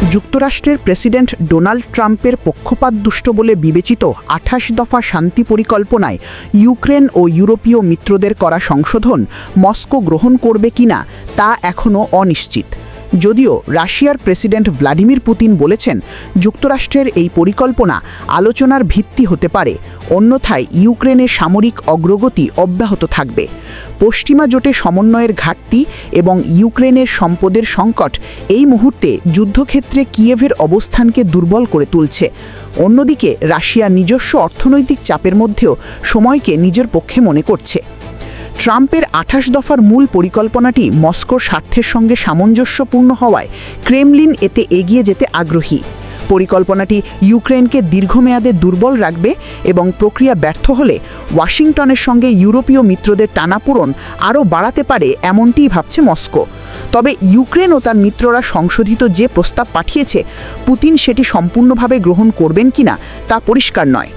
যুক্তরাষ্ট্রের president Donald ট্রাম্পের পক্ষপাতদুষ্ট বলে বিবেচিত ২৮ দফা শান্তি পরিকল্পনায় ইউক্রেন ও ইউরোপীয় মিত্রদের করা সংশোধন মস্কো গ্রহণ করবে কিনা তা এখনও অনিশ্চিত। যদিও রাশিয়ার প্রেসিডেন্ট ভ্লাদিমির পুতিন বলেছেন, যুক্তরাষ্ট্রের এই পরিকল্পনা আলোচনার ভিত্তি হতে পারে, অন্যথায় ইউক্রেনের সামরিক অগ্রগতি অব্যাহত থাকবে। পশ্চিমা জোটে সমন্বয়ের ঘাটতি এবং ইউক্রেনের সম্পদের সংকট এই মুহূর্তে যুদ্ধক্ষেত্রে কিয়েভের অবস্থানকে দুর্বল করে তুলছে। অন্যদিকে রাশিয়া নিজস্ব অর্থনৈতিক চাপের মধ্যেও সময়কে নিজের পক্ষে মনে করছে। ট্রাম্পের ২৮ দফার মূল পরিকল্পনাটি মস্কোর স্বার্থের সঙ্গে সামঞ্জস্যপূর্ণ হওয়ায় ক্রেমলিন এতে এগিয়ে যেতে আগ্রহী। পরিকল্পনাটি ইউক্রেনকে দীর্ঘমেয়াদে দুর্বল রাখবে এবং প্রক্রিয়া ব্যর্থ হলে ওয়াশিংটনের সঙ্গে ইউরোপীয় মিত্রদের টানাপোড়েন আরও বাড়াতে পারে, এমনটিই ভাবছে মস্কো। তবে ইউক্রেন ও তার মিত্ররা সংশোধিত যে প্রস্তাব পাঠিয়েছে, পুতিন সেটি সম্পূর্ণভাবে গ্রহণ করবেন কিনা তা পরিষ্কার নয়।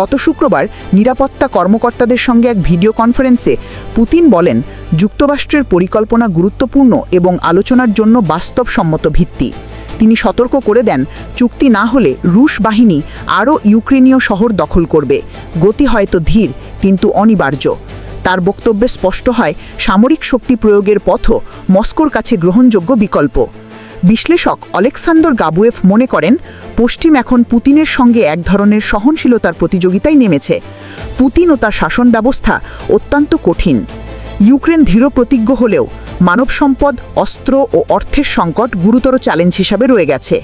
গত শুক্রবার নিরাপত্তা কর্মকর্তাদের সঙ্গে এক ভিডিও কনফারেন্সে পুতিন বলেন, যুক্তরাষ্ট্রের পরিকল্পনা গুরুত্বপূর্ণ এবং আলোচনার জন্য বাস্তবসম্মত ভিত্তি। তিনি সতর্ক করে দেন, চুক্তি না হলে রুশ বাহিনী আরও ইউক্রেনীয় শহর দখল করবে। গতি হয়তো ধীর, কিন্তু অনিবার্য। তার বক্তব্যে স্পষ্ট হয়, সামরিক শক্তি প্রয়োগের পথও মস্কোর কাছে গ্রহণযোগ্য বিকল্প। বিশ্লেষক অলেক্সান্দর গাবুয়েভ মনে করেন, পশ্চিম এখন পুতিনের সঙ্গে এক ধরনের সহনশীলতার প্রতিযোগিতায় নেমেছে। পুতিন ও তার শাসন ব্যবস্থা অত্যন্ত কঠিন। ইউক্রেন দৃঢ় প্রতিজ্ঞ হলেও মানব সম্পদ, অস্ত্র ও অর্থের সংকট গুরুতর চ্যালেঞ্জ হিসাবে রয়ে গেছে।